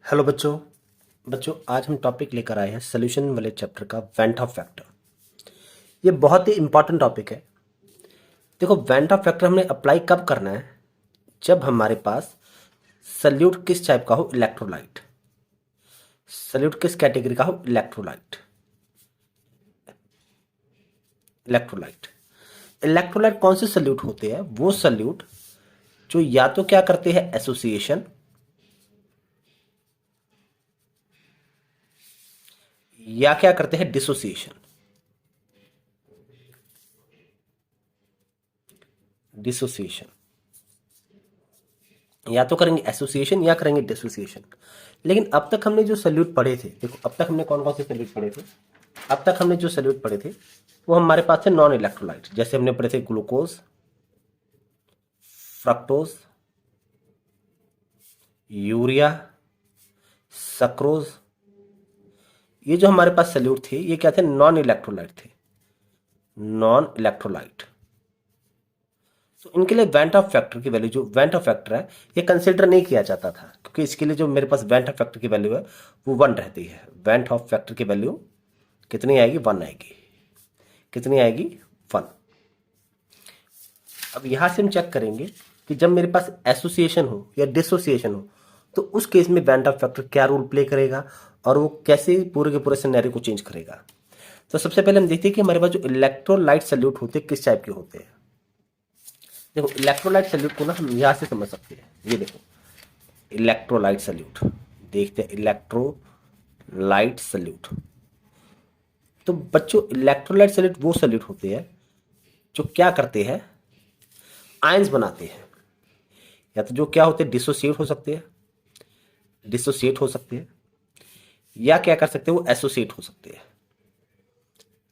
Hello बच्चों। आज हम टॉपिक लेकर आए हैं सोल्यूशन वाले चैप्टर का वेंट ऑफ फैक्टर। ये बहुत ही इंपॉर्टेंट टॉपिक है। देखो, वेंट ऑफ फैक्टर हमने अप्लाई कब करना है? जब हमारे पास सल्यूट किस टाइप का हो? इलेक्ट्रोलाइट। सल्यूट किस कैटेगरी का हो? इलेक्ट्रोलाइट। इलेक्ट्रोलाइट इलेक्ट्रोलाइट कौन से सल्यूट होते हैं? वो सल्यूट जो या तो क्या करते हैं, एसोसिएशन, या क्या करते हैं, डिसोसिएशन। डिसोसिएशन या तो करेंगे एसोसिएशन या करेंगे डिसोसिएशन। लेकिन अब तक हमने जो सल्यूट पढ़े थे, देखो अब तक हमने कौन कौन से सल्यूट पढ़े थे? अब तक हमने जो सल्यूट पढ़े थे वो हमारे पास थे नॉन इलेक्ट्रोलाइट। जैसे हमने पढ़े थे ग्लूकोज, फ्रक्टोज, यूरिया, सक्रोज। ये जो हमारे पास सल्यूट थे ये क्या थे? नॉन इलेक्ट्रोलाइट थे। Non electrolyte. तो इनके लिए वेंट ऑफ फैक्टर की वैल्यू, जो वेंट ऑफ फैक्टर है, ये कंसिडर नहीं किया जाता था, क्योंकि इसके लिए जो मेरे पास वेंट ऑफ फैक्टर की वैल्यू है वो 1 रहती है। वेंट ऑफ फैक्टर की वैल्यू कितनी आएगी? 1 आएगी। कितनी आएगी? 1। अब यहां से हम चेक करेंगे कि जब मेरे पास एसोसिएशन हो या डिसोसिएशन हो तो उस केस में वेंट ऑफ फैक्टर क्या रोल प्ले करेगा और वो कैसे पूरे के पूरे सिनेरियो को चेंज करेगा। तो सबसे पहले हम देखते हैं कि हमारे पास जो इलेक्ट्रोलाइट सल्यूट होते हैं किस टाइप के होते हैं। देखो, इलेक्ट्रोलाइट सल्यूट को ना हम यहां से समझ सकते हैं। ये देखो, इलेक्ट्रोलाइट सल्यूट देखते हैं। इलेक्ट्रोलाइट सल्यूट, तो बच्चों इलेक्ट्रोलाइट सल्यूट वो सल्यूट होते हैं जो क्या करते हैं? आयंस बनाते हैं। या तो जो क्या होते हैं, डिसोसिएट हो सकते हैं, डिसोसिएट हो सकते हैं, या क्या कर सकते हैं, वो एसोसिएट हो सकते हैं,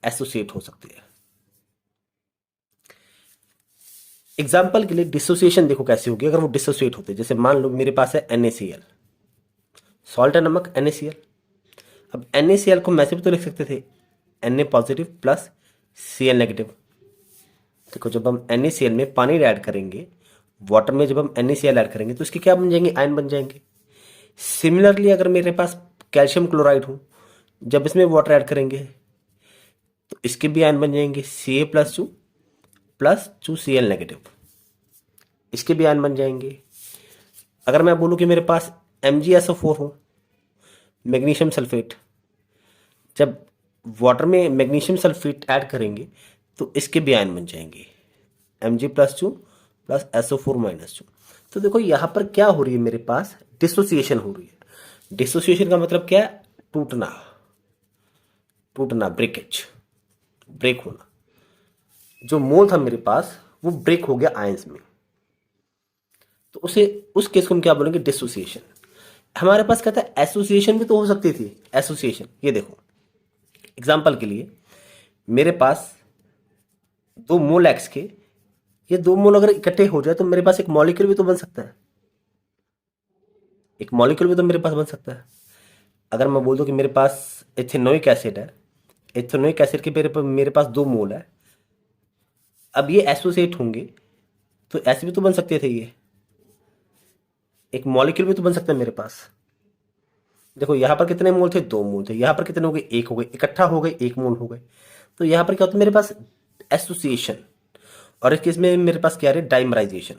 एसोसिएट हो सकते हैं। एग्जाम्पल के लिए डिसोसिएशन देखो कैसे होगी अगर वो डिसोसिएट होते हैं। जैसे मान लो मेरे पास है NaCl, सॉल्ट है, नमक, NaCl। अब NaCl को मैसे भी तो लिख सकते थे, Na positive plus Cl negative. देखो, जब हम NaCl में पानी ऐड करेंगे, वाटर में जब हम NaCl ऐड करेंगे तो इसके क्या बन जाएंगे? आयन बन जाएंगे। सिमिलरली अगर मेरे पास कैल्शियम क्लोराइड हो, जब इसमें वाटर ऐड करेंगे तो इसके भी आयन बन जाएंगे, Ca+2 Cl नेगेटिव। इसके भी आयन बन जाएंगे। अगर मैं बोलूं कि मेरे पास MgSO4 हो, मैग्नीशियम सल्फेट, जब वाटर में मैग्नीशियम सल्फेट ऐड करेंगे तो इसके भी आयन बन जाएंगे, Mg+2 प्लस SO4-2। तो देखो यहां पर क्या हो रही है, मेरे पास डिसोसिएशन हो रही है। डिसोसिएशन का मतलब क्या है? टूटना, टूटना, ब्रेकेज, ब्रेक होना। जो मोल था मेरे पास वो ब्रेक हो गया आयंस में, तो उसे, उस केस को हम क्या बोलेंगे? डिसोसिएशन। हमारे पास क्या था? एसोसिएशन भी तो हो सकती थी। एसोसिएशन, ये देखो एग्जांपल के लिए मेरे पास 2 मोल एक्स के, ये 2 मोल अगर इकट्ठे हो जाए तो मेरे पास एक मॉलिक्यूल भी तो बन सकता है। एक मॉलिक्यूल भी तो मेरे पास बन सकता है। अगर मैं बोल दूं कि मेरे पास एथेनोइक एसिड है, एथेनोइक एसिड के मेरे पास 2 मोल है, अब ये एसोसिएट होंगे तो ऐसे भी तो बन सकते थे। ये एक मॉलिक्यूल भी तो बन सकता है मेरे पास। देखो यहां पर कितने मोल थे? 2 मोल थे। यहां पर कितने हो गए? 1 हो गए। इकट्ठा हो गए, 1 मोल हो गए। तो यहां पर क्या होता है? मेरे पास एसोसिएशन, और इस केस में मेरे पास क्या है? डाइमराइजेशन।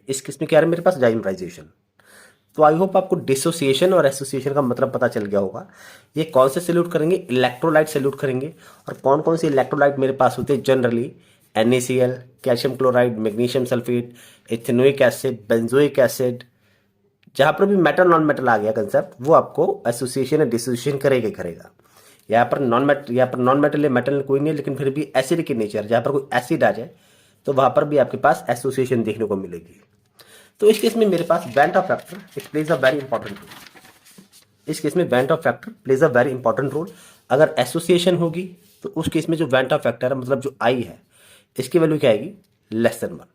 इस केस में क्या है? मेरे पास डाइमराइजेशन। तो आई होप आपको डिसोसिएशन और एसोसिएशन का मतलब पता चल गया होगा। ये कौन से सल्यूट करेंगे? इलेक्ट्रोलाइट सल्यूट करेंगे। और कौन कौन से इलेक्ट्रोलाइट मेरे पास होते हैं generally? NaCl, calcium chloride, magnesium sulphate, ethanoic acid, benzoic acid. जहां पर भी मेटल नॉन मेटल आ गया कंसेप्ट, वो आपको एसोसिएशन या डिसोसिएशन करेगा ही करेगा। यहाँ पर नॉन मेटल या मेटल कोई नहीं है, लेकिन फिर भी एसिड की नेचर, जहां पर कोई एसिड आ जाए तो वहां पर भी आपके पास एसोसिएशन देखने को मिलेगी। तो इस केस में मेरे पास van't Hoff factor it plays a very important role. इस केस में van't Hoff factor plays a very important role. अगर एसोसिएशन होगी तो उस केस में जो वेंट ऑफ फैक्टर है, मतलब जो आई है, इसकी वैल्यू क्या आएगी? <<1।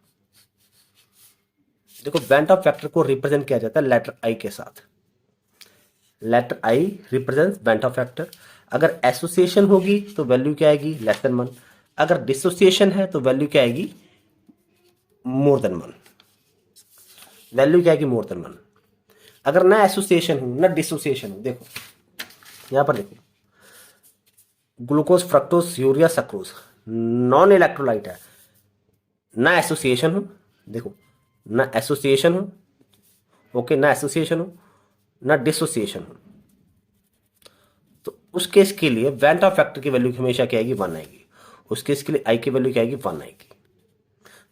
देखो, वेंट ऑफ फैक्टर को रिप्रेजेंट किया जाता है लेटर आई के साथ। Letter I represent van't Hoff factor. अगर एसोसिएशन होगी तो वैल्यू क्या आएगी? <1। अगर डिसोसिएशन है तो वैल्यू क्या आएगी? <1। वैल्यू क्या आएगी? <1। अगर ना एसोसिएशन हो ना डिसोसिएशन हो, देखो यहां पर देखो, glucose fructose urea sucrose non electrolyte है, ना एसोसिएशन हो, देखो ना एसोसिएशन हो, ओके, ना एसोसिएशन हो ना डिसोसिएशन हो, तो उस केस के लिए वेंट ऑफ फैक्टर की वैल्यू हमेशा क्या आएगी, 1 आएगी। उस केस के लिए आई की वैल्यू क्या आएगी, 1 आएगी।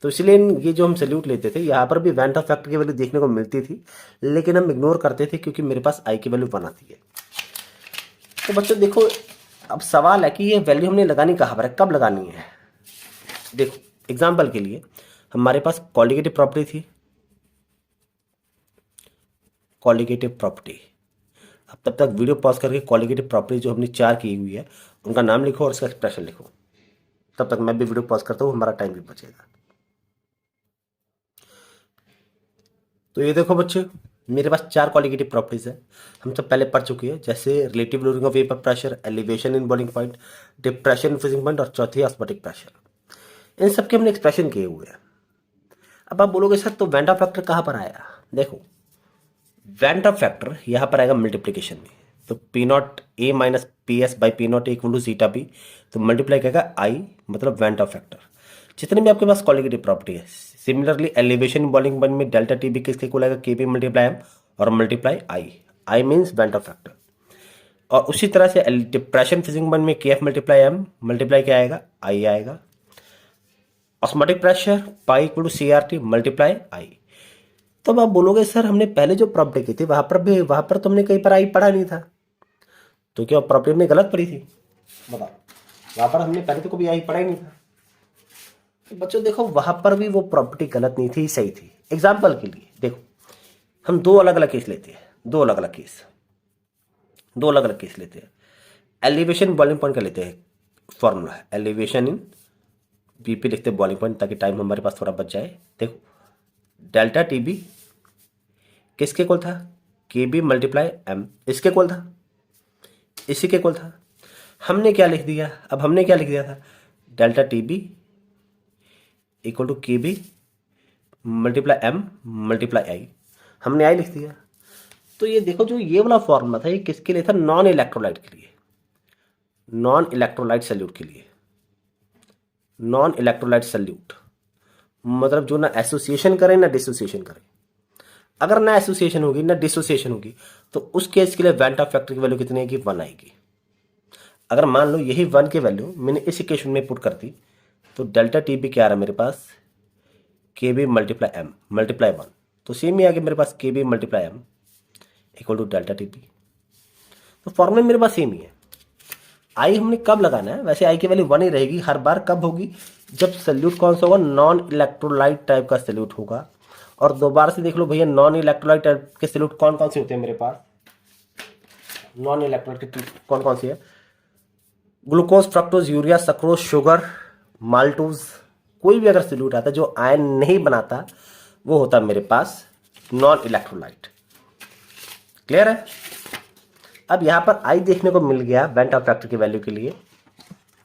तो इसलिए ये जो हम सैल्यूट लेते थे यहाँ पर भी वेंट ऑफ फैक्टर की वैल्यू देखने को मिलती थी, लेकिन हम इग्नोर करते थे क्योंकि मेरे पास आई की वैल्यू 1 आती है। तो बच्चों देखो, अब सवाल है कि ये वैल्यू हमने लगानी कहाँ पर है, कब लगानी है। देखो एग्जाम्पल के लिए हमारे पास कॉलिगेटिव प्रॉपर्टी थी, कॉलिगेटिव प्रॉपर्टी। अब तब तक वीडियो पॉज करके कॉलिगेटिव प्रॉपर्टी जो हमने 4 की हुई है उनका नाम लिखो और उसका एक्सप्रेशन लिखो। तब तक मैं भी वीडियो पॉज करता हूँ, हमारा टाइम भी बचेगा। तो ये देखो बच्चे, मेरे पास 4 कॉलिगेटिव प्रॉपर्टीज है, हम सब पहले पढ़ चुके हैं, जैसे relative loading of vapour pressure, elevation in boiling point, depression in freezing point और चौथी ऑस्मोटिक प्रेशर। इन सबके हमने एक्सप्रेशन किए हुए हैं। अब आप बोलोगे सर तो वेंट ऑफ फैक्टर कहाँ पर आया, देखो वेंट ऑफ फैक्टर यहाँ पर आएगा मल्टीप्लीकेशन में, तो P naught A minus P S by P naught equal to zeta B, तो मल्टीप्लाई करेगा आई, मतलब वेंट ऑफ फैक्टर जितने भी आपके पास कॉलिगेटिव प्रॉपर्टी है। सिमिलरली एलिवेशन बॉइलिंग पॉइंट में डेल्टा टी बी किसके इक्वल आएगा, के बी मल्टीप्लाई एम और multiply I, I means van't Hoff factor. और उसी तरह से डिप्रेशन फ्रीजिंग पॉइंट में के एफ मल्टीप्लाई एम मल्टीप्लाई क्या आएगा, आई आएगा। Osmotic pressure pi equal to C R T multiply I. तो अब आप बोलोगे सर हमने पहले जो प्रॉपर्टी की थी वहां पर तो हमने कहीं पर आई पढ़ा नहीं था, तो क्या प्रॉपर्टी हमने गलत पढ़ी थी, बताओ। वहां पर हमने पहले तो कभी आई पढ़ा ही नहीं था। तो बच्चों देखो वहां पर भी वो प्रॉपर्टी गलत नहीं थी, सही थी। एग्जाम्पल के लिए देखो, हम दो अलग अलग केस लेते हैं, दो अलग अलग केस लेते हैं। एलिवेशन बॉइलिंग पॉइंट का लेते हैं, फॉर्मूला है एलिवेशन इन बीपी लिखते हैं बॉइलिंग पॉइंट, ताकि टाइम हमारे पास थोड़ा बच जाए। देखो डेल्टा टी बी किसके इक्वल था, के बी मल्टीप्लाई एम, इसके इक्वल था, इसी के इक्वल था। हमने क्या लिख दिया, अब हमने क्या लिख दिया था, delta T B equal to K B multiply M multiply I, हमने आई लिख दिया। तो ये देखो जो ये वाला फॉर्मूला था ये किसके लिए था, नॉन इलेक्ट्रोलाइट के लिए, नॉन इलेक्ट्रोलाइट सल्यूट के लिए। नॉन इलेक्ट्रोलाइट सल्यूट मतलब जो ना एसोसिएशन करे ना डिसोसिएशन करे। अगर ना एसोसिएशन होगी ना डिसोसिएशन होगी तो उस केस के लिए वेंट ऑफ फैक्टर की वैल्यू कितनी आएगी, 1 आएगी। अगर मान लो यही 1 की वैल्यू मैंने इस इक्वेशन में पुट कर दी, तो डेल्टा टी बी क्या आ रहा है मेरे पास, K B multiply M multiply 1, तो सेम ही आ गया मेरे पास K B multiply M equal to delta T B. तो फॉर्मूला मेरे पास सेम ही है। आई हमने कब लगाना है, वैसे आई की वैल्यू 1 ही रहेगी हर बार, कब होगी, जब सल्यूट कौन सा होगा, नॉन इलेक्ट्रोलाइट टाइप का सल्यूट होगा। और दोबारा से देख लो भैया, नॉन इलेक्ट्रोलाइट टाइप के सल्यूट कौन कौन से होते हैं मेरे पास, नॉन इलेक्ट्रोलाइट कौन कौन सी है, glucose fructose urea sucrose sugar maltose, कोई भी अगर सल्यूट आता है जो आयन नहीं बनाता वो होता है मेरे पास नॉन इलेक्ट्रोलाइट। क्लियर है। अब यहां पर आई देखने को मिल गया वेंट ऑफ फैक्टर की वैल्यू के लिए।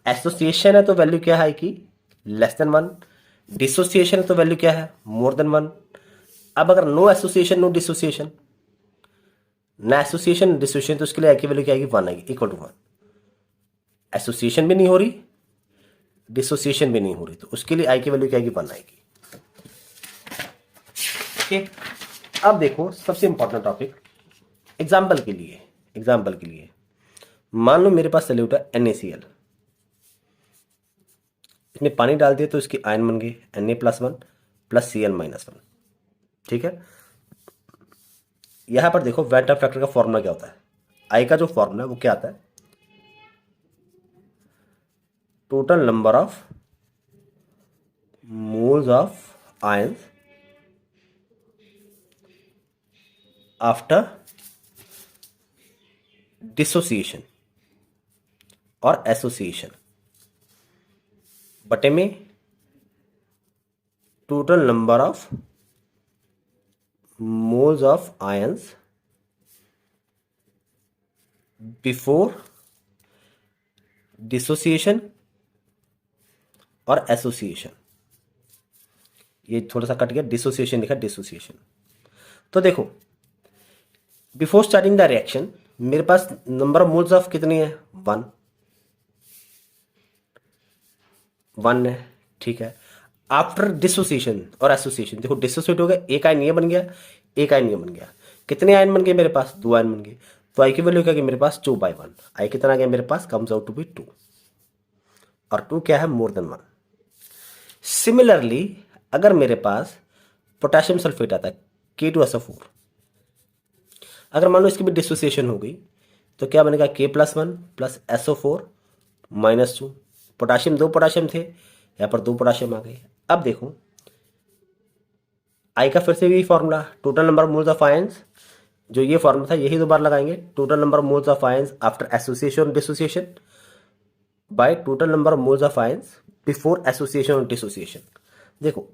एसोसिएशन है तो वैल्यू क्या है कि लेस देन 1, डिसोसिएशन है तो वैल्यू क्या है, मोर देन 1। अब अगर नो एसोसिएशन नो डिसोसिएशन, ना एसोसिएशन डिसोसिएशन, तो उसके लिए आई की वैल्यू क्या आएगी, 1 आएगी, इक्वल टू 1। एसोसिएशन भी नहीं हो रही डिसोसिएशन भी नहीं हो रही, तो उसके लिए आई की वैल्यू क्या आएगी, 1 आएगी। ठीक, अब देखो सबसे इंपॉर्टेंट टॉपिक, एग्जाम्पल के लिए मान लो मेरे पास सल्यूट है NaCl, इसमें पानी डाल दिया तो इसके आयन बन गए Na+1 प्लस Cl-1। ठीक है, यहां पर देखो वेंट ऑफ फैक्टर का फॉर्मूला क्या होता है, आई का जो फॉर्मूला है वो क्या आता है, total number of moles of ions after dissociation और एसोसिएशन बटे में total number of moles of ions before dissociation और एसोसिएशन। ये थोड़ा सा कट गया, डिसोसिएशन लिखा, डिसोसिएशन। तो देखो बिफोर स्टार्टिंग द रिएक्शन मेरे पास नंबर ऑफ मोल्स ऑफ कितनी है, 1 1 है, ठीक है। आफ्टर डिसोसिएशन और एसोसिएशन, देखो डिसोसिएट हो गया, एक आयन ये बन गया, एक आयन ये बन गया, कितने आयन बन गए मेरे पास, 2 आयन बन गए। तो आई की वैल्यू क्या गई मेरे पास, 2/1। आई कितना आ गया मेरे पास, कम्स आउट टू बी 2, और 2 क्या है, मोर देन 1। सिमिलरली अगर मेरे पास पोटेशियम सल्फेट आता है K2SO4, अगर मान लो इसकी भी डिसोसिएशन हो गई तो क्या बनेगा, K+1 plus SO4 - 2। Potassium, 2 potassium थे, यहाँ पर 2 पोटाशियम आ गए। अब देखो आई का फिर से यही formula, total number of moles of ions, जो ये फॉर्मूला था यही दोबारा लगाएंगे, total number of moles of ions after association और dissociation by total number of moles of ions before association और डिसोसिएशन। देखो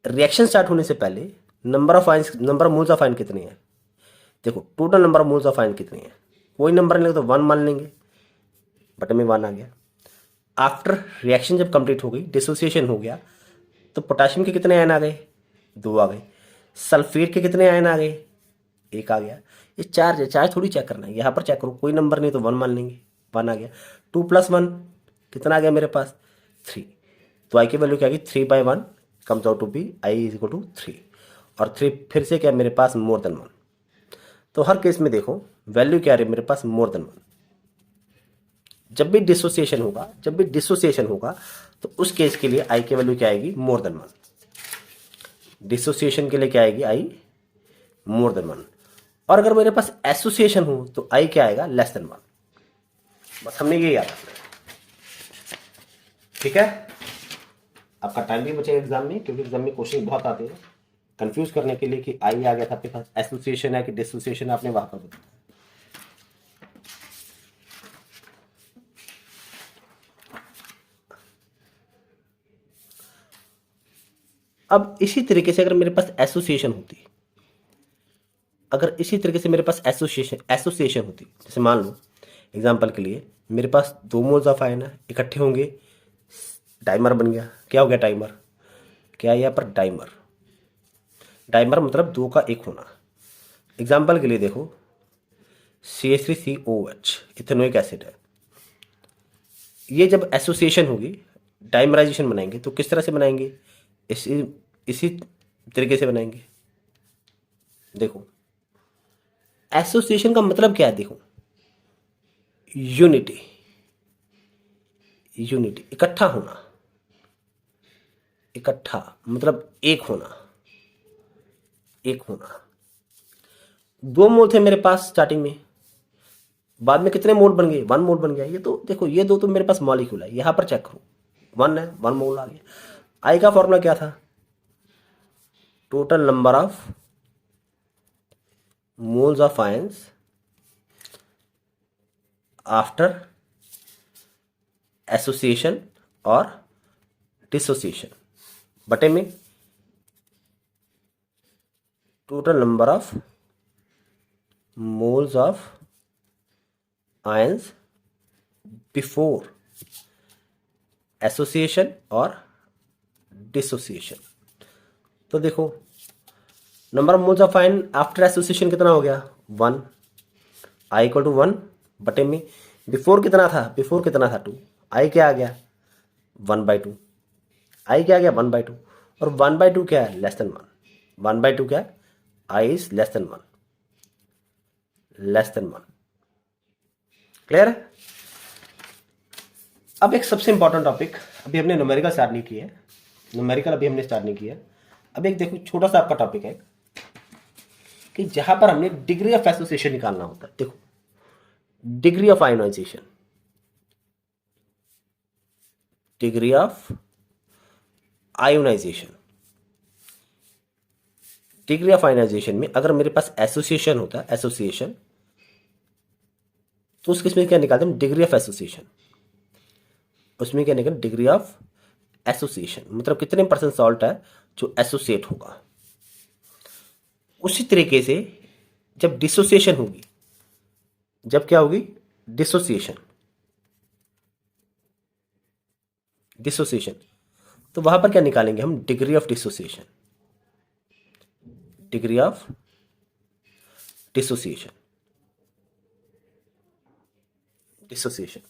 रिएक्शन स्टार्ट होने से पहले number of ions, number of moles of ion कितने हैं, देखो total number of moles of ion कितने हैं, कोई नंबर नहीं लेंगे तो 1 मान लेंगे, बटे में 1 आ गया। आफ्टर रिएक्शन जब कंप्लीट हो गई, डिसोसिएशन हो गया, तो पोटाशियम के कितने आयन आ गए, 2 आ गए। सल्फेट के कितने आयन आ गए, 1 आ गया। ये चार्ज है, चार्ज थोड़ी चेक करना है, यहाँ पर चेक करो, कोई नंबर नहीं तो 1 मान लेंगे, 1 आ गया। 2 + 1 कितना आ गया मेरे पास, 3। तो आई की वैल्यू क्या आ गई, 3/1 comes out to be I is equal to 3, और 3 फिर से क्या मेरे पास, मोर देन 1। तो हर केस में देखो वैल्यू क्या आ रही है मेरे पास, मोर देन 1। जब भी डिसोसिएशन होगा, जब भी डिसोसिएशन होगा तो उस केस के लिए आई की वैल्यू क्या आएगी, मोर देन 1। डिसोसिएशन के लिए क्या आएगी, आई मोर देन 1। और अगर मेरे पास एसोसिएशन हो तो आई क्या आएगा, लेस देन 1। बस हमने ये याद रखना है, ठीक है। आपका टाइम भी बचेगा एग्जाम में, क्योंकि एग्जाम में क्वेश्चन बहुत आते हैं कंफ्यूज करने के लिए कि आई आ गया था आपके पास, एसोसिएशन है कि डिसोसिएशन आपने वहां पर बताया। अब इसी तरीके से अगर मेरे पास एसोसिएशन होती, अगर इसी तरीके से मेरे पास एसोसिएशन होती, जैसे मान लो एग्जांपल के लिए मेरे पास 2 मोल्स ऑफ आयन है, इकट्ठे होंगे, डाइमर बन गया। क्या हो गया, टाइमर, क्या है यहाँ पर, डाइमर। डाइमर मतलब 2 का 1 होना। एग्जाम्पल के लिए देखो CH3COH इथेनोइक एसिड है, ये जब एसोसिएशन होगी, डाइमराइजेशन बनाएंगे तो किस तरह से बनाएंगे, इसी इसी तरीके से बनाएंगे। देखो एसोसिएशन का मतलब क्या है, देखो यूनिटी, यूनिटी इकट्ठा होना, इकट्ठा मतलब एक होना, एक होना। 2 मोल थे मेरे पास स्टार्टिंग में, बाद में कितने मोल बन गए, 1 मोल बन गया। ये तो देखो ये 2 तो मेरे पास मॉलिक्यूल है, यहां पर चेक करो 1 है, 1 मोल आ गया। आई का फॉर्मूला क्या था, total number of moles of ions after association और डिसोसिएशन बटे में total number of moles of ions before association और डिसोसिएशन। तो देखो number of moles of ion after association कितना हो गया, 1। आई इक्वल टू 1 बटे में बिफोर कितना था, बिफोर कितना था 2। आई क्या आ गया, 1/2। आई क्या आ गया, 1/2। और 1/2 क्या है, लेस देन 1। 1/2 क्या है, I is less than 1, less than 1। Clear है। अब एक सबसे इंपॉर्टेंट टॉपिक, अभी हमने न्यूमेरिकल स्टार्ट नहीं किया है, न्यूमेरिकल अभी हमने स्टार्ट नहीं किया। अब एक देखो छोटा सा आपका टॉपिक है कि जहां पर हमने डिग्री ऑफ एसोसिएशन निकालना होता है। देखो degree of ionization, degree of ionization, degree of ionization में अगर मेरे पास एसोसिएशन होता है, एसोसिएशन, तो उस केस में क्या निकालते हैं, डिग्री ऑफ एसोसिएशन। उसमें क्या निकल, डिग्री ऑफ एसोसिएशन मतलब कितने % सॉल्ट है जो एसोसिएट होगा। उसी तरीके से जब डिसोसिएशन होगी, जब क्या होगी, डिसोसिएशन, डिसोसिएशन, तो वहां पर क्या निकालेंगे हम, degree of dissociation, degree of dissociation. Dissociation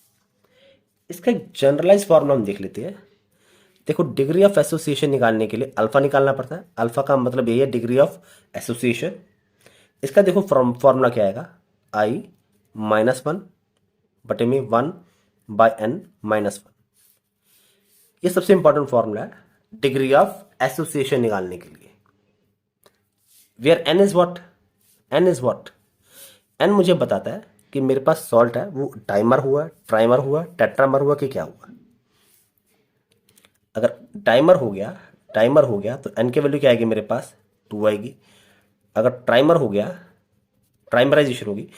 इसका एक जनरलाइज फॉर्मूला हम देख लेते हैं। देखो, डिग्री ऑफ एसोसिएशन निकालने के लिए अल्फा निकालना पड़ता है। अल्फा का मतलब यही है डिग्री ऑफ एसोसिएशन। इसका देखो फॉर्मूला क्या आएगा, आई -1 बटे में 1/n-1। ये सबसे इंपॉर्टेंट फॉर्मूला है डिग्री ऑफ एसोसिएशन निकालने के लिए। Where n is what, n is what, n मुझे बताता है कि मेरे पास सॉल्ट है वो डाइमर हुआ, ट्राइमर हुआ, टेट्रामर हुआ कि क्या हुआ। अगर डाइमर हो गया तो n की वैल्यू क्या आएगी मेरे पास, 2 आएगी। अगर ट्राइमर हो गया, ट्राइमराइजेशन होगी,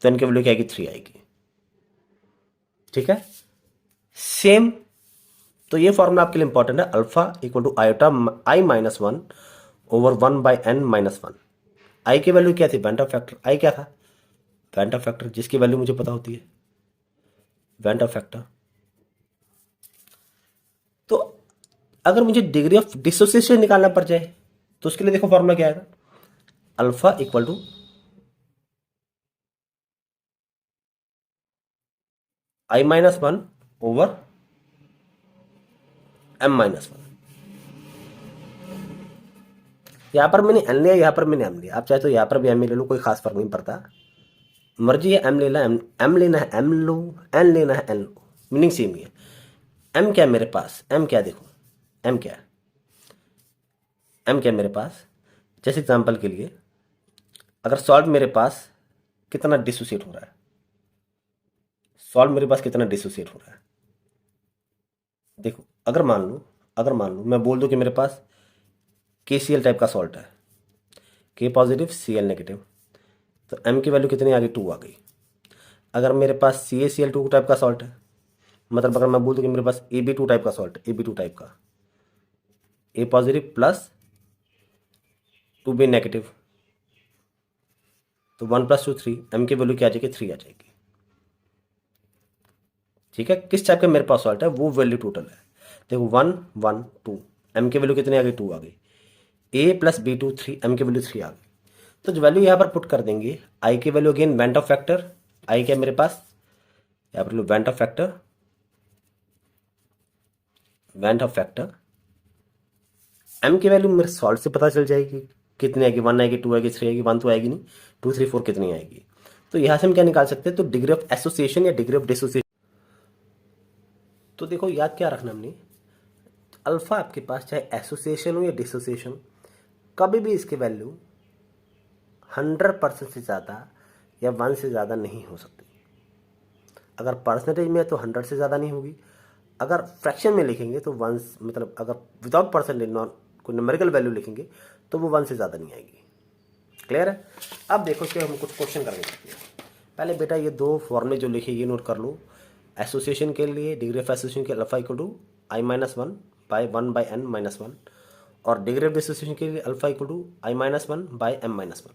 तो n की वैल्यू क्या आएगी, 3 आएगी। ठीक है, सेम। तो ये फॉर्मूला आपके लिए इंपॉर्टेंट है, alpha equal to iota i-1 over 1/n-1। I की वैल्यू क्या थी, वेंट ऑफ फैक्टर। आई क्या था, वेंट ऑफ फैक्टर, जिसकी वैल्यू मुझे पता होती है, वेंट ऑफ फैक्टर। तो अगर मुझे डिग्री ऑफ डिसोसिएशन निकालना पड़ जाए तो उसके लिए देखो फॉर्मूला क्या आएगा, alpha equal to i-1 over m-1। यहां पर मैंने n लिया, यहां पर मैंने m लिया। आप चाहे तो यहां पर भी m ले लो, कोई खास फर्क नहीं पड़ता, मर्जी है। m लेना है m लेना है m लो, n लेना है n लो, मीनिंग सेम ही है। m क्या है मेरे पास, m क्या, देखो m क्या है, m क्या है मेरे पास। जैसे एग्जांपल के लिए, अगर सॉल्ट मेरे पास कितना डिसोसिएट हो रहा है, सॉल्ट मेरे पास कितना डिसोसिएट हो रहा है। देखो, अगर मान लो मैं बोल दूं कि मेरे पास KCl टाइप का सॉल्ट है, K पॉजिटिव Cl नेगेटिव, तो m की वैल्यू कितनी आ गई, 2 आ गई। अगर मेरे पास CaCl2 टाइप का सॉल्ट है, मतलब अगर मैं बोल दूं कि मेरे पास Ab2 टाइप का सॉल्ट है, Ab2 टाइप का, A positive plus 2B negative, तो 1 + 2 3, m की वैल्यू क्या आ जाएगी, 3 आ जाएगी। ठीक है, किस टाइप का मेरे पास सॉल्ट है वो वैल्यू टोटल है। देखो 1 1 2, m की वैल्यू कितनी आ गई, 2 आ गई। A + B2 3, m की वैल्यू 3 आ गई। तो जो वैल्यू यहाँ पर पुट कर देंगे, आई की value again van't Hoff factor, I क्या मेरे पास यहाँ पर van't Hoff factor, van't Hoff factor. m की वैल्यू मेरे सॉल्ट से पता चल जाएगी कितनी आएगी, 1 आएगी, 2 आएगी, 3 आएगी, 1 तो आएगी नहीं, 2 3 4 कितनी आएगी। तो यहाँ से हम क्या निकाल सकते हैं, तो डिग्री ऑफ एसोसिएशन या डिग्री ऑफ डिसोसिएशन। तो देखो याद क्या रखना हमने, अल्फा आपके पास चाहे एसोसिएशन हो या डिसोसिएशन, कभी भी इसकी वैल्यू 100% से ज़्यादा या 1 से ज़्यादा नहीं हो सकती। अगर परसेंटेज में है तो 100 से ज़्यादा नहीं होगी, अगर फ्रैक्शन में लिखेंगे तो 1, मतलब अगर विदाउट परसेंटेज नॉन कोई न्यूमेरिकल वैल्यू लिखेंगे तो वो 1 से ज़्यादा नहीं आएगी। क्लियर है। अब देखो कि हम कुछ क्वेश्चन करके देखते हैं। पहले बेटा ये 2 फॉर्मूले जो लिखे ये नोट कर लो। एसोसिएशन के लिए डिग्री ऑफ एसोसिएशन के alpha equal to i-1 by 1/n-1, और डिग्री ऑफ डिसोसिएशन के लिए alpha equal to i-1 bye m-1।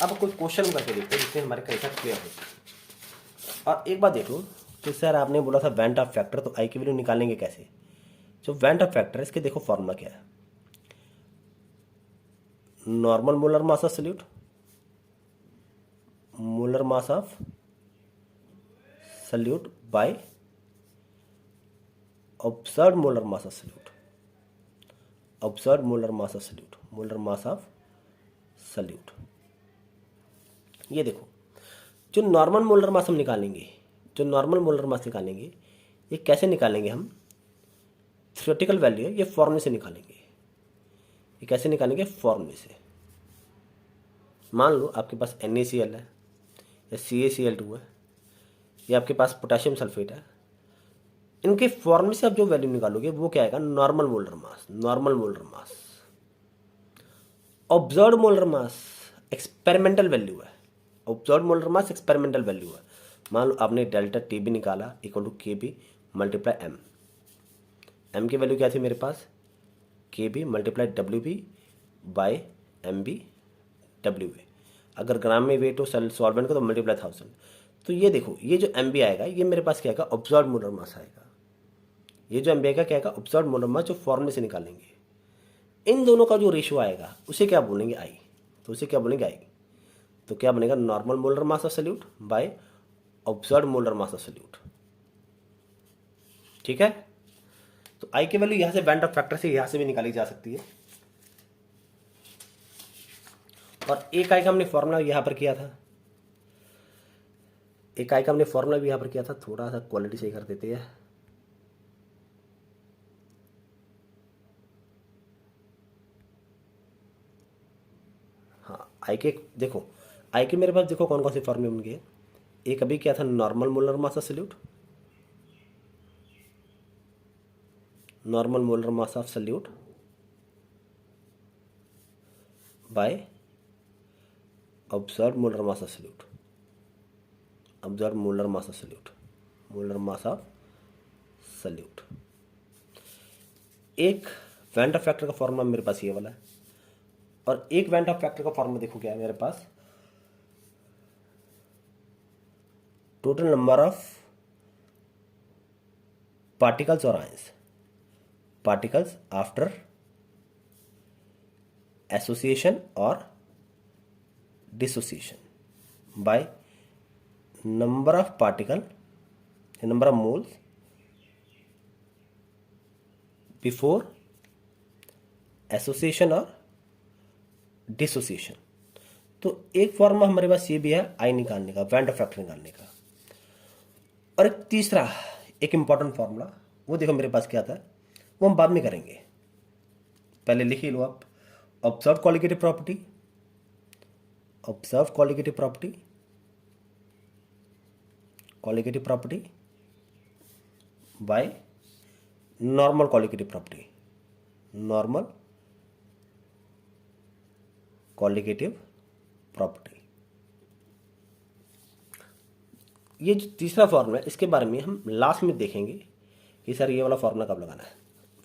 अब कोई क्वेश्चन करके देखते हैं जिससे हमारे कंसेप्ट क्लियर हो। और एक बात देखो, तो सर आपने बोला था वेंट ऑफ फैक्टर, तो आई की वैल्यू निकालेंगे कैसे। जो वेंट ऑफ फैक्टर है इसके देखो फॉर्मूला क्या है, normal molar mass of solute, molar mass of solute by observed molar mass of solute, observed molar mass of solute, molar mass of solute. ये देखो, जो नॉर्मल मोलर मास हम निकालेंगे, जो नॉर्मल मोलर मास निकालेंगे, ये कैसे निकालेंगे हम, थ्योरेटिकल वैल्यू है, ये फॉर्मूले से निकालेंगे। ये कैसे निकालेंगे, फॉर्मूले से। मान लो आपके पास NaCl है या CaCl2 है, या आपके पास पोटेशियम सल्फेट है, इनके फॉर्मूले से आप जो वैल्यू निकालोगे वो क्या आएगा, normal molar mass. Normal molar mass, observed molar mass experimental value है, observed molar mass experimental value है। मान लो आपने डेल्टा TB निकाला equal to KB multiply M, M की वैल्यू क्या थी मेरे पास, KB multiply WB by MB WA। अगर ग्राम में वेट हो सॉल्वेंट का तो मल्टीप्लाई 1000। तो ये देखो, ये जो MB आएगा ये मेरे पास क्या आएगा, ऑब्जर्व्ड मोलर मास आएगा। ये जो MB आएगा क्या आएगा, ऑब्जर्व्ड मोलर मास, जो फॉर्मूले से निकालेंगे। इन दोनों का जो रेशियो आएगा उसे क्या बोलेंगे, आई। तो उसे क्या बोलेंगे, आई। तो क्या बनेगा, normal molar mass of solute by observed molar mass of solute. ठीक है, तो आई की वैल्यू यहां से वैन डॉट फैक्टर से यहां से भी निकाली जा सकती है। और एक आई का हमने फॉर्मूला यहां पर किया था, एक आई का हमने फॉर्मूला भी यहां पर किया था। थोड़ा सा क्वालिटी सही कर देते हैं। हाँ, आई के देखो, आई के मेरे पास देखो कौन कौन से फॉर्मूले होंगे। एक अभी क्या था, normal molar mass of solute, normal molar mass of solute by observed molar mass of solute, observed molar mass of solute, molar mass of solute. एक वैन डॉट फैक्टर का फॉर्मूला मेरे पास ये वाला है, और एक वैन डॉट फैक्टर का formula देखो क्या है मेरे पास, टोटल नंबर ऑफ पार्टिकल्स और आयंस, पार्टिकल्स आफ्टर एसोसिएशन और dissociation by number of particle, number of moles before association और डिसोसिएशन। तो एक फॉर्मूला हमारे पास ये भी है आई निकालने का, वैन डॉट फैक्टर निकालने का। और एक तीसरा एक इंपॉर्टेंट फॉर्मूला, वो देखो मेरे पास क्या था, वो हम बाद में करेंगे, पहले लिख ही लो आप। Observe colligative property, observe colligative property, colligative property by normal colligative property, normal colligative property. ये जो तीसरा फॉर्मूला है इसके बारे में हम लास्ट में देखेंगे कि सर ये वाला फॉर्मूला कब लगाना है।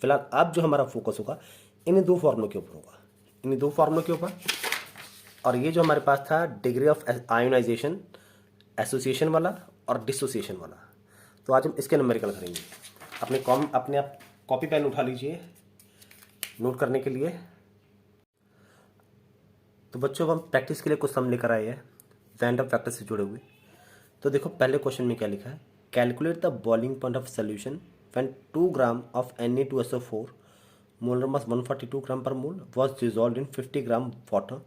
फिलहाल अब जो हमारा फोकस होगा इन्हीं दो फॉर्मूलों के ऊपर होगा, इन्हीं दो फॉर्मूलों के ऊपर। और ये जो हमारे पास था डिग्री ऑफ आयोनाइजेशन, एसोसिएशन वाला और डिसोसिएशन वाला, तो आज हम इसके नंबरिकल करेंगे। अपने आप कॉपी पेन उठा लीजिए नोट करने के लिए। तो बच्चों हम प्रैक्टिस के लिए कुछ सम लेकर आए हैं वैन डॉट फैक्टर से जुड़े हुए। तो देखो पहले क्वेश्चन में क्या लिखा है, calculate the boiling point of solution when 2 gram of Na2SO4 molar mass 142 ग्राम पर मोल was dissolved in 50 gram water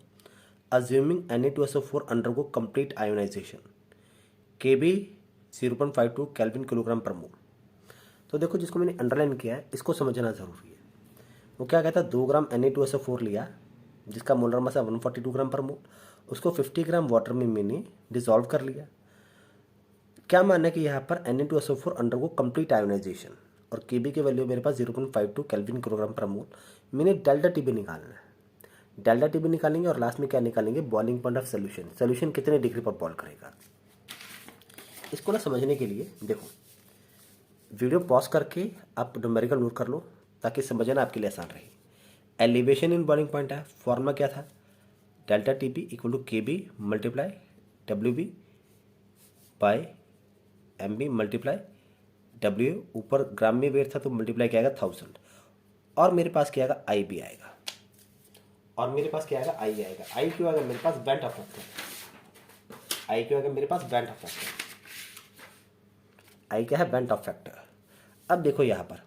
assuming Na2SO4 undergo complete ionization, Kb 0.52 kelvin kilogram पर मोल। तो देखो जिसको मैंने अंडरलाइन किया है इसको समझना जरूरी है। वो क्या कहता है, 2 ग्राम Na2SO4 लिया जिसका मोलर मास है 142 ग्राम पर मोल, उसको 50 ग्राम वाटर में मैंने डिसॉल्व कर लिया। क्या मानना है कि यहाँ पर Na2SO4 अंडरगो कंप्लीट आयोनाइजेशन और Kb की वैल्यू मेरे पास 0.52 केल्विन किलोग्राम पर मोल। मैंने डेल्टा Tb निकालना है, डेल्टा Tb निकालेंगे और लास्ट में क्या निकालेंगे, boiling point of solution, solution कितने डिग्री पर बॉयल करेगा। इसको ना समझने के लिए देखो वीडियो पॉज करके आप न्यूमेरिकल नोट कर लो ताकि समझना आपके लिए आसान रहे। एलिवेशन इन बॉइलिंग पॉइंट है, फॉर्मूला क्या था, delta Tb equal to Kb multiply Wb by Mb multiply W, ऊपर ग्राम में वेट था तो मल्टीप्लाई क्या आएगा 1000, और मेरे पास क्या आएगा आई भी आएगा, और मेरे पास क्या आएगा आई आएगा। आई क्यों आएगा मेरे पास, वैन डॉट फैक्टर, आई क्यों आएगा मेरे पास, वैन डॉट फैक्टर, आई क्या है, वैन डॉट फैक्टर। अब देखो यहाँ पर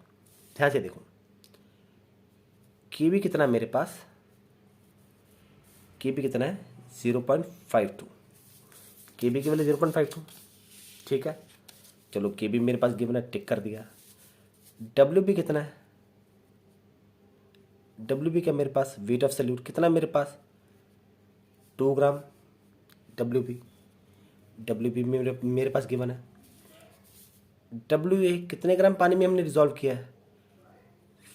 ध्यान से देखो, Kb कितना है मेरे पास, Kb कितना है 0.52, Kb की वैल्यू 0.52, ठीक है। चलो Kb मेरे पास गिवन है, टिक कर दिया। Wb कितना है, Wb क्या मेरे पास, वेट ऑफ सॉल्यूट कितना है मेरे पास 2 ग्राम Wb मेरे पास गिवन है। Wa कितने ग्राम पानी में हमने रिजॉल्व किया है,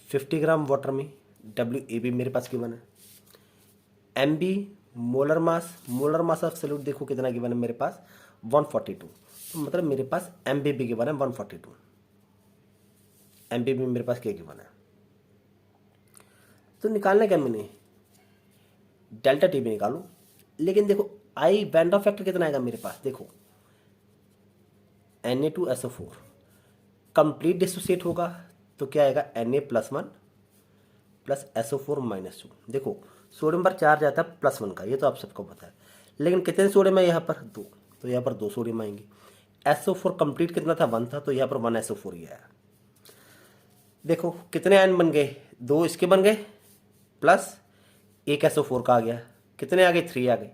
50 ग्राम वाटर में। Wab मेरे पास गिवन है। Mb molar mass of solute देखो कितना गिवन है मेरे पास 142, तो मतलब मेरे पास Mb भी गिवन है 142, Mb भी मेरे पास क्या गिवन है। तो निकालना क्या मैंने, डेल्टा Tb निकालो। लेकिन देखो आई वैन डॉट फैक्टर कितना आएगा मेरे पास, देखो Na2SO4 कंप्लीट डिसोसिएट होगा तो क्या आएगा Na+1 प्लस SO4 -2। देखो सोडियम पर चार्ज आता है +1 का, ये तो आप सबको पता है, लेकिन कितने सोडियम है यहाँ पर? 2, तो यहाँ पर 2 सोडियम आएंगे। SO4 कंप्लीट कितना था? 1 था, तो यहाँ पर 1 SO4 ही आया। देखो कितने आयन बन गए? 2 इसके बन गए प्लस 1 SO4 का आ गया। कितने आ गए? 3 आ गए।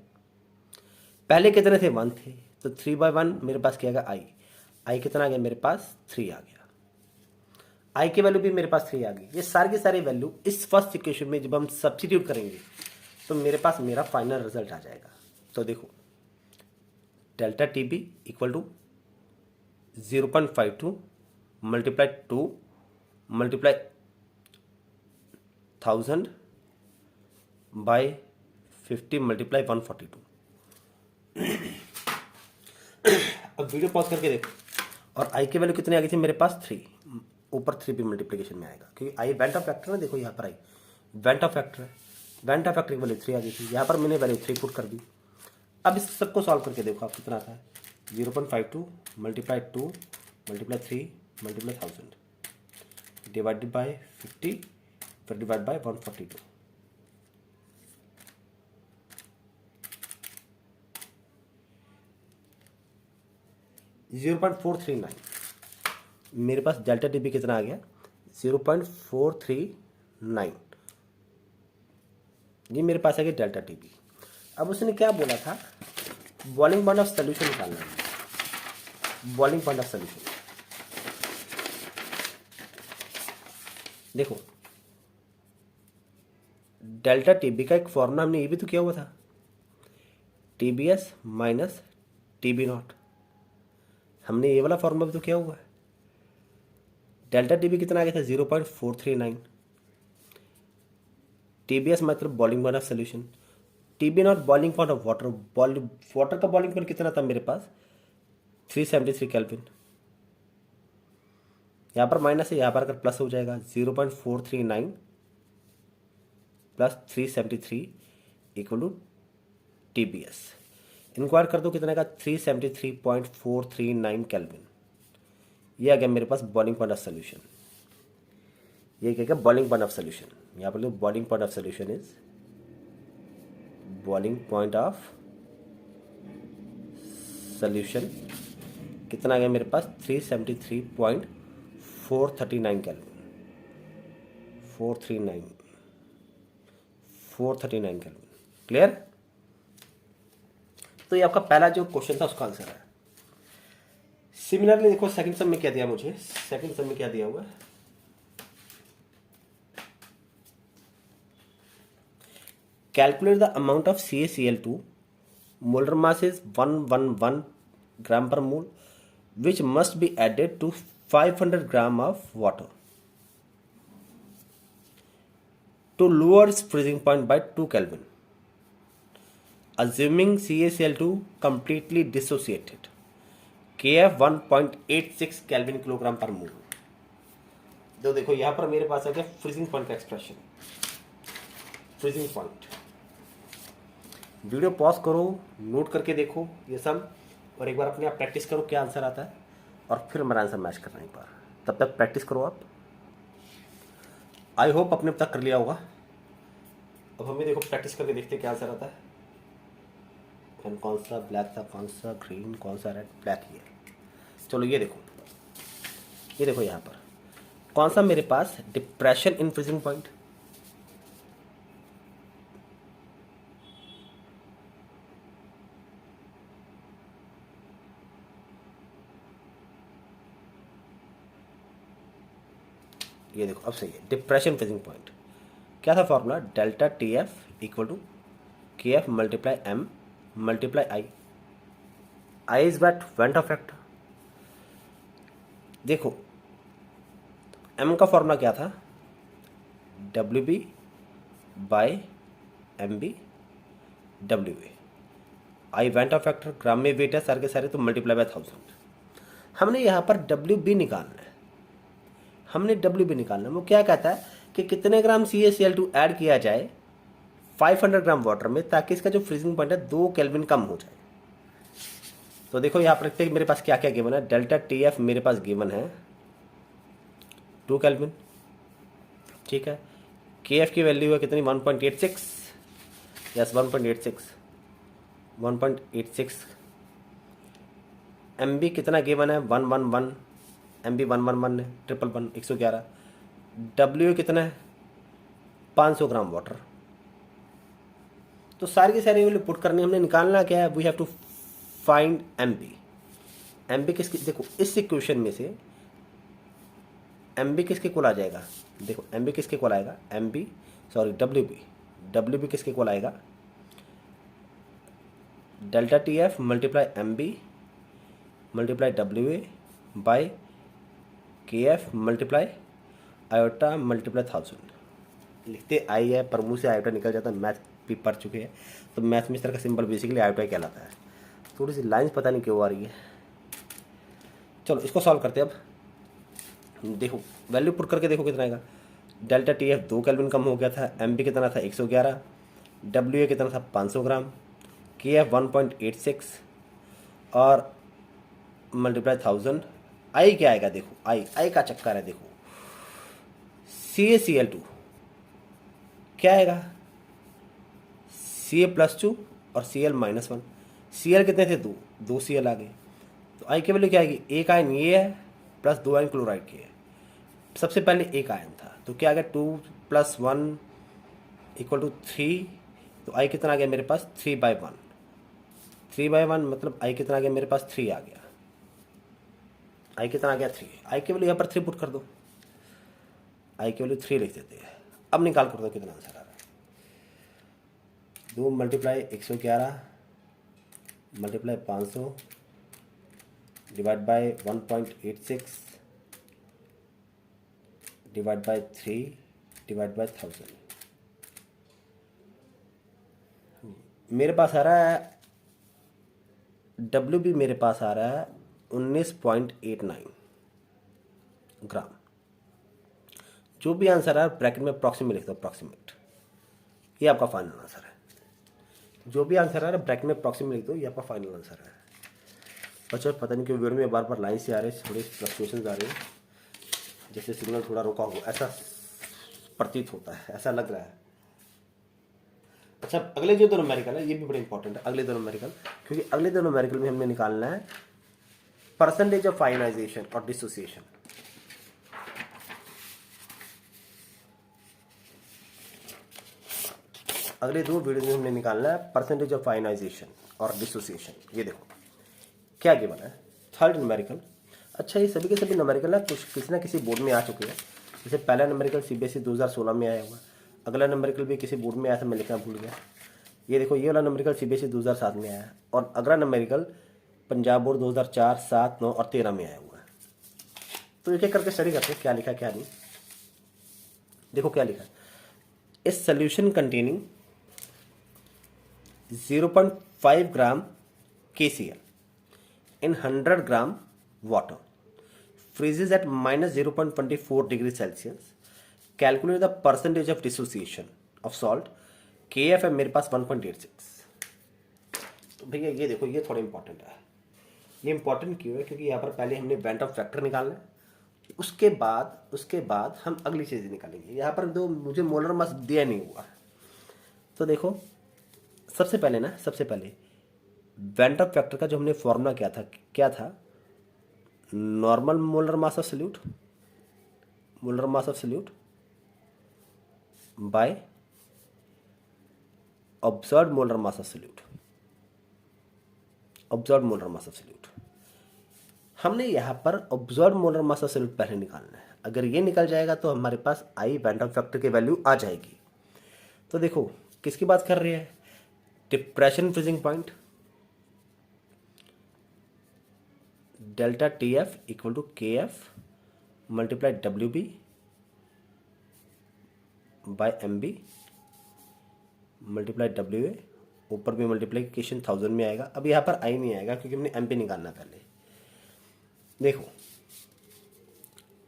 पहले कितने थे? 1 थे, तो 3/1 मेरे पास क्या आ गया? आई कितना आ गया मेरे पास? 3 आ गया। आई की वैल्यू भी मेरे पास 3 आ गई। ये सारी की सारी वैल्यू इस फर्स्ट इक्वेशन में जब हम सब्स्टिट्यूट करेंगे तो मेरे पास मेरा फाइनल रिजल्ट आ जाएगा। तो देखो delta T B equal to 0.52 multiply 2 multiply 1000 by 50 multiply 142। अब वीडियो पॉज करके देखो, और आई की वैल्यू कितनी आ गई थी मेरे पास? 3। ऊपर 3 भी मल्टीप्लिकेशन में आएगा क्योंकि आई वेंट ऑफ फैक्टर है। देखो यहाँ पर आई वेंट ऑफ फैक्टर है, वेंट ऑफ फैक्टर की वैल्यू 3 आ गई थी। यहाँ पर मैंने वैल्यू 3 पुट कर दी। अब इस सबको सॉल्व करके देखो आप कितना आता है। 0.52 multiply 2 multiply 3 multiply 1000 divided by 50 फिर डिवाइड बाय 142। मेरे पास डेल्टा टी बी कितना आ गया? 0.439। ये मेरे पास आ गया डेल्टा टी बी। अब उसने क्या बोला था? बॉइलिंग पॉइंट ऑफ सोल्यूशन निकालना है। बॉइलिंग पॉइंट ऑफ सोल्यूशन देखो, डेल्टा टी बी का एक फॉर्मूला हमने ये भी तो किया हुआ था, TBS माइनस TB नॉट। हमने ये वाला फॉर्मूला भी तो किया हुआ है। डेल्टा टी बी कितना आ गया था? 0.439। TBS मतलब boiling point of solution, TB not boiling point of water. Water का बॉइलिंग पॉइंट कितना था मेरे पास? 373 केल्विन। यहाँ पर माइनस है, यहाँ पर अगर प्लस हो जाएगा 0.439 plus 373 equal to TBS। Inquire कर दो कितने का? 373.439 केल्विन। ये आ गया मेरे पास बॉइलिंग पॉइंट ऑफ सोल्यूशन। ये क्या? Boiling point of solution. यहाँ पर boiling point of solution is boiling point of solution कितना आ गया मेरे पास? 373.439 केल्विन। 439 केल्विन। क्लियर? तो ये आपका पहला जो क्वेश्चन था उसका आंसर है। सिमिलरली देखो सेकंड सम में क्या दिया मुझे? सेकंड सम में क्या दिया हुआ है? Calculate the amount of CaCl2, molar mass is 111 ग्राम पर मोल, which must be added to 500 gram of water to lower its freezing point by 2 Kelvin, assuming CaCl2 completely dissociated. Kf 1.86 kelvin kilogram पर मोल। तो देखो यहाँ पर मेरे पास आ गया फ्रीजिंग पॉइंट का expression. Freezing point, video pause करो, नोट करके देखो ये सब, और एक बार अपने आप प्रैक्टिस करो क्या आंसर आता है, और फिर हमारा आंसर मैच करना एक बार। तब तक प्रैक्टिस करो आप। आई होप अपने अब तक कर लिया होगा। अब हमें देखो प्रैक्टिस करके देखते क्या आंसर आता है। पेन कौन सा ब्लैक था, कौन सा ग्रीन, कौन सा रेड? ब्लैक ही है। चलो ये देखो, ये देखो यहाँ पर कौन सा मेरे पास? Depression in freezing point. ये देखो अब सही है। डिप्रेशन फ्रीजिंग पॉइंट क्या था formula? Delta TF equal to KF multiply M multiply I। I is what van't Hoff factor. देखो M का फॉर्मूला क्या था? WB by MB WA। I van't Hoff factor, gram में वेट है सारे के सारे, तो मल्टीप्लाई बाय 1000। हमने यहाँ पर WB निकालना है। हमने WB निकालना है। वो क्या कहता है कि कितने ग्राम CaCl2 ऐड किया जाए 500 ग्राम वाटर में, ताकि इसका जो फ्रीजिंग पॉइंट है 2 केल्विन कम हो जाए। तो देखो यहाँ पर देखते हैं मेरे पास क्या क्या गिवन है। डेल्टा TF मेरे पास गिवन है 2 केल्विन, ठीक है। KF की वैल्यू है कितनी? 1.86। यस 1.86 1.86 MB कितना गिवन है 111 MB 111 है 111 111 W कितना है 500 ग्राम वाटर। तो सारी की सारी वैल्यू पुट करनी हमने निकालना क्या है we have to find MB किसकी देखो इस इक्वेशन में से MB किसके कुल आ जाएगा देखो MB किसके कुल आएगा WB किसके कुल आएगा delta TF multiply MB multiply WA by KF multiply iota multiply 1000। लिखते आई है पर मुँह से आयोटा निकल जाता है, मैथ भी पढ़ चुके हैं तो मैथ में इस तरह का सिंबल बेसिकली आयोटा ही कहलाता है। थोड़ी सी लाइंस पता नहीं क्यों आ रही है, चलो इसको सॉल्व करते हैं। अब देखो वैल्यू पुट करके देखो कितना आएगा। डेल्टा TF 2 केल्विन कम हो गया था, MB कितना था 111, WA कितना था 500 ग्राम, KF 1.86 और मल्टीप्लाई 1000। आई क्या आएगा देखो, आई का चक्कर है देखो, CaCl2 क्या आएगा Ca+2 और Cl-1। Cl कितने थे 2 Cl आ गए, तो आई की वैल्यू क्या आएगी, एक आयन ये है प्लस 2 आयन क्लोराइड के है। सबसे पहले एक आयन था तो क्या आ गया 2 + 1 = 3, तो आई कितना आ गया मेरे पास 3/1 मतलब आई कितना आ गया मेरे पास 3 आ गया। आई कितना आ गया 3, आई की वैल्यू यहाँ पर 3 पुट कर दो, आई की वैल्यू 3 लिख देते हैं। अब निकाल कर दो कितना आंसर आ रहा है। 2 × 111 × 500 divide by 1.86 divide by 3 divide by 1000। मेरे पास आ रहा है WB मेरे पास आ रहा है 19.89 ग्राम। जो भी आंसर है ब्रैकेट में अप्रॉक्सीमेट लिख दो, अप्रॉक्सीमेट, ये आपका फाइनल आंसर है। जो भी आंसर है ब्रैकेट में अप्रॉक्सीमेट लिख दो, ये आपका फाइनल आंसर है। बच्चों पता नहीं क्यों वीडियो में बार बार लाइन से आ रहे हैं, थोड़े फ्लक्चुएशंस आ रहे हैं, जैसे सिग्नल थोड़ा रुका हो ऐसा प्रतीत होता है, ऐसा लग रहा है। अच्छा अगले जो दो न्यूमेरिकल है ये भी बड़े इंपॉर्टेंट है, अगले दो न्यूमेरिकल, क्योंकि अगले दो न्यूमेरिकल में हमने निकालना है परसेंटेज ऑफ आयनाइजेशन और डिसोसिएशन। अगले दो वीडियो में हमने निकालना है परसेंटेज ऑफ आयनाइजेशन और डिसोसिएशन। ये देखो क्या गिवन है, थर्ड न्यूमेरिकल। अच्छा ये सभी के सभी न्यूमेरिकल ना कुछ किसी ना किसी बोर्ड में आ चुके हैं। जैसे पहला न्यूमेरिकल CBSE 2016 में आया हुआ, अगला न्यूमेरिकल भी किसी बोर्ड में आया था, मैं लिखना भूल गया। ये देखो ये वाला न्यूमेरिकल CBSE 2007 में आया है, और अगला न्यूमेरिकल पंजाब बोर्ड 2004, 7, 9 और 13 में आया हुआ है। तो एक एक करके स्टडी करते हैं क्या लिखा क्या नहीं। देखो क्या लिखा, इस solution containing 0.5 gram KCl in 100 gram water freezes at -0.24 degree Celsius. Calculate the percentage of dissociation of salt. KF है मेरे पास 1.86। तो भैया ये देखो ये थोड़ा इंपॉर्टेंट है। ये इंपॉर्टेंट क्यों है, क्योंकि यहाँ पर पहले हमने बेंट ऑफ फैक्टर निकालना है, उसके बाद हम अगली चीज़ निकालेंगे। यहाँ पर दो मुझे मोलर मास दिया नहीं हुआ, तो देखो सबसे पहले बेंट ऑफ फैक्टर का जो हमने फॉर्मूला क्या था normal molar mass of solute by observed molar mass of solute. हमने यहाँ पर observed molar mass of solute पहले निकालना है। अगर ये निकल जाएगा तो हमारे पास आई बेंट ऑफ फैक्टर की वैल्यू आ जाएगी। तो देखो किसकी बात कर रही है, depression freezing point, delta TF = KF multiply WB by MB multiply WA, ऊपर भी मल्टीप्लीकेशन 1000 में आएगा। अब यहाँ पर आई नहीं आएगा क्योंकि हमने MB निकालना पहले। देखो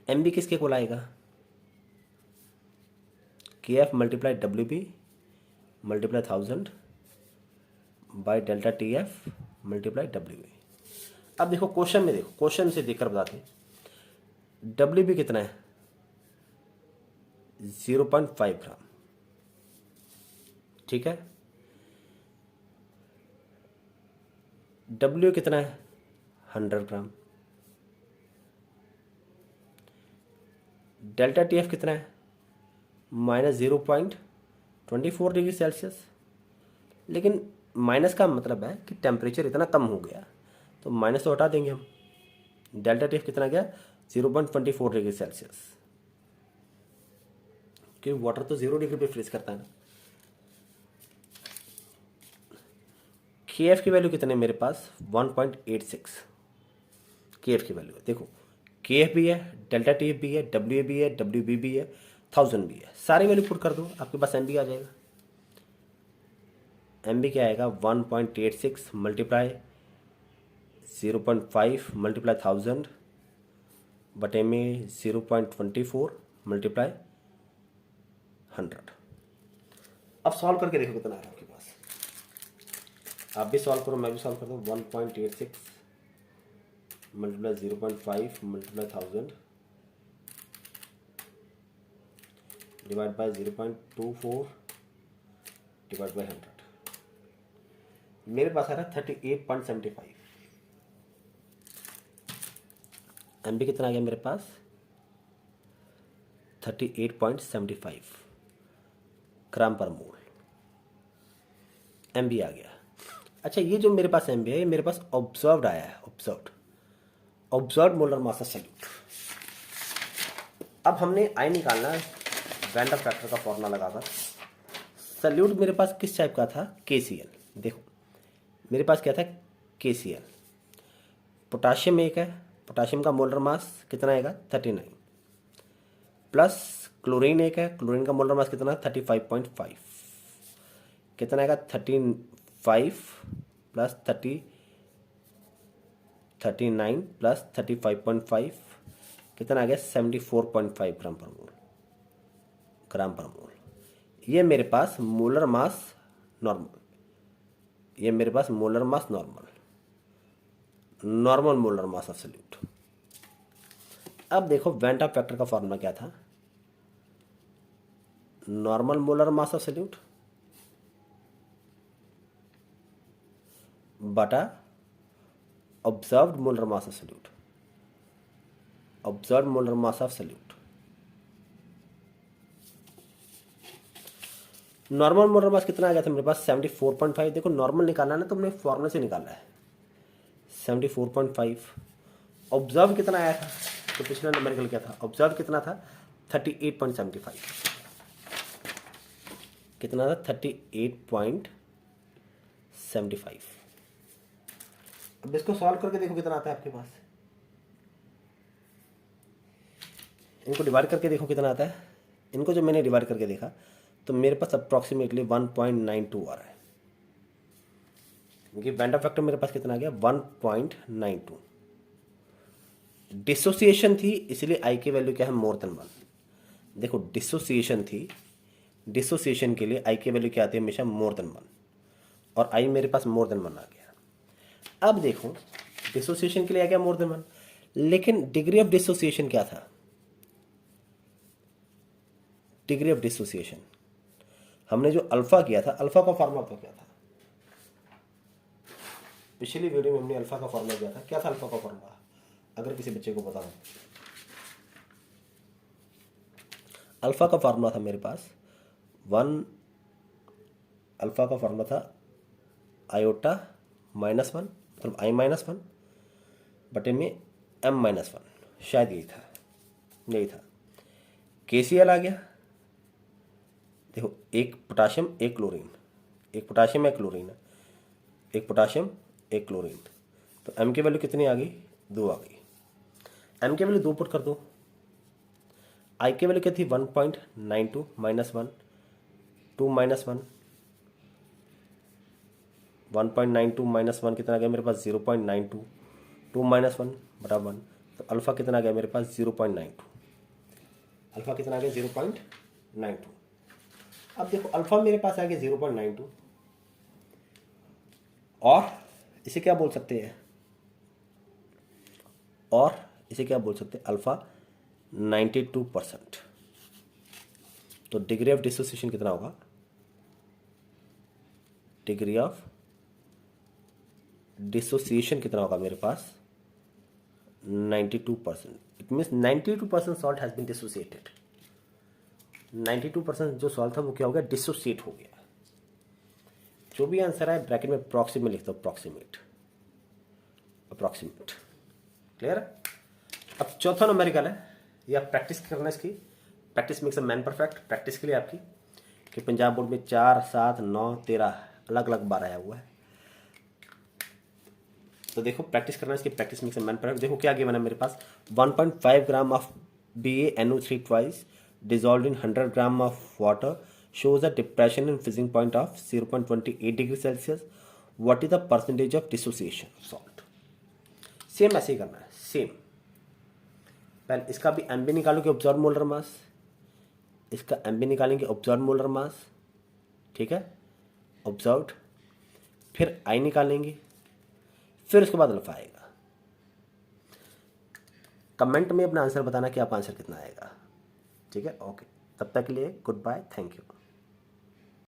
MB किसके कुल आएगा, KF multiply WB multiply 1000 by delta TF multiply WA। अब देखो क्वेश्चन से देखकर बताते हैं, WB कितना है 0.5 ग्राम, ठीक है। डब्ल्यू कितना है 100 ग्राम, डेल्टा टी एफ कितना है -0.24 डिग्री सेल्सियस। लेकिन माइनस का मतलब है कि टेम्परेचर इतना कम हो गया, तो माइनस तो हटा देंगे हम। डेल्टा टी एफ कितना गया 0.24 डिग्री सेल्सियस, क्योंकि वाटर तो 0 डिग्री पे फ्रीज करता है ना। के एफ की वैल्यू कितने है मेरे पास 1.86 के एफ की वैल्यू। देखो के एफ भी है, डेल्टा टी एफ भी है, डब्ल्यू ए भी है, डब्ल्यू बी भी है, 1000 भी है, सारी वैल्यू पुट कर दो, आपके पास एम बी आ जाएगा। एम बी क्या आएगा 1.86 मल्टीप्लाई 0.5 मल्टीप्लाई 1000 बटे में 0.24 मल्टीप्लाई 100। अब सॉल्व करके देखो कितना आ रहा है आपके पास। आप भी सॉल्व करो, मैं भी सॉल्व कर दूँ। 1.86 multiply 0.5 multiply 1000 divide by 0.24 divide by 100। मेरे पास आ रहा है 38.75। एम बी कितना आ गया मेरे पास 38.75 ग्राम पर मोल एम बी आ गया। अच्छा, ये जो मेरे पास एम बी है ये मेरे पास ऑब्जर्व्ड आया है, observed molar mass of solute. अब हमने आई निकालना है वैन डर फैक्टर का फॉर्मूला लगाकर। सॉल्यूट मेरे पास किस टाइप का था KCl। देखो मेरे पास क्या था KCl, पोटाशियम एक है, पोटाशियम का मोलर मास कितना आएगा 39, प्लस क्लोरीन एक है, क्लोरीन का मोलर मास कितना 35.5, कितना आएगा 35 प्लस 39 प्लस 35.5 कितना आ गया 74.5 ग्राम पर मोल। ये मेरे पास मोलर मास नॉर्मल, ये मेरे पास molar mass normal molar mass of solute. अब देखो वैन डर फैक्टर का फॉर्मूला क्या था, normal molar mass of solute बटा observed molar mass of solute, observed molar mass of solute. Normal molar mass कितना आ गया था मेरे पास 74.5। देखो नॉर्मल निकालना है ना तो हमने फॉर्मूले से निकालना है 74.5। ऑब्जर्व कितना आया था, तो पिछला नंबर निकल गया था, ऑब्जर्व कितना था 38.75, कितना था 38.75। अब इसको सॉल्व करके देखो कितना आता है आपके पास, इनको डिवाइड करके देखो कितना आता है। इनको जो मैंने डिवाइड करके देखा तो मेरे पास अप्रॉक्सीमेटली 1.92 आ रहा है, क्योंकि वैन डर फैक्टर मेरे पास कितना आ गया 1.92। डिसोसिएशन थी इसलिए आई की वैल्यू क्या है मोर देन 1। देखो डिसोसिएशन थी, डिसोसिएशन के लिए आई की वैल्यू क्या आती है हमेशा मोर देन 1, और आई मेरे पास मोर देन 1 आ गया। अब देखो डिसोसिएशन के लिए आ गया मोर देन 1, लेकिन डिग्री ऑफ डिसोसिएशन क्या था, डिग्री ऑफ डिसोसिएशन हमने जो अल्फा किया था, अल्फा का फॉर्मूला तो क्या था, पिछली वीडियो में हमने अल्फा का फॉर्मूला किया था। क्या था अल्फा का फॉर्मूला, अगर किसी बच्चे को पता हो। अल्फा का फॉर्मूला था मेरे पास 1, अल्फा का फॉर्मूला था आयोटा -1 मतलब I-1 बटे में M-1, शायद यही था, यही था। KCl आ गया। देखो एक पोटाशियम एक क्लोरीन, एक पोटाशियम एक क्लोरीन है, एक पोटाशियम एक क्लोरीन, तो M की वैल्यू कितनी आ गई 2 आ गई। M की वैल्यू 2 पुट कर दो। I की वैल्यू क्या थी 1.92 -1 2 -1 1.92 -1 कितना आ गया मेरे पास 0.92, 2 -1 बटा 1, तो अल्फा कितना आ गया मेरे पास 0.92, अल्फा कितना आ गया 0.92। अब देखो अल्फा मेरे पास आ गया 0.92, और इसे क्या बोल सकते हैं, और इसे क्या बोल सकते हैं अल्फा 92%। तो डिग्री ऑफ डिसोसिएशन कितना होगा, डिग्री ऑफ डिसोसिएशन कितना होगा मेरे पास 92%। It means 92% salt has been dissociated. 92% जो सॉल्ट था वो क्या हो गया डिसोसिएट हो गया। जो भी आंसर है ब्रैकेट में अप्रॉक्सीमेट लिख दो, अप्रॉक्सीमेट अप्रॉक्सीमेट। क्लियर। अब चौथा नंबरिकल है, ये आप प्रैक्टिस करना इसकी। Practice makes a man perfect. Practice के लिए आपकी कि पंजाब बोर्ड में 4, 7, 9, 13 अलग अलग बार आया हुआ है। तो देखो प्रैक्टिस करना इसकी, practice makes a man perfect. देखो क्या गिवन है मेरे पास 1.5 gram of BaNO3 twice dissolved in 100 gram of water shows a depression in freezing point of 0.28 degree Celsius. What is the percentage of dissociation of salt? Same ऐसे ही करना है, same. पहले इसका भी एम बी निकालोगे observe molar mass, इसका M B निकालेंगे observe molar mass, ठीक है, ऑब्जर्व्ड। फिर आई निकालेंगे, फिर उसके बाद अल्फा आएगा। कमेंट में अपना आंसर बताना कि आपका आंसर कितना आएगा, ठीक है। ओके, तब तक के लिए गुड बाय, थैंक यू।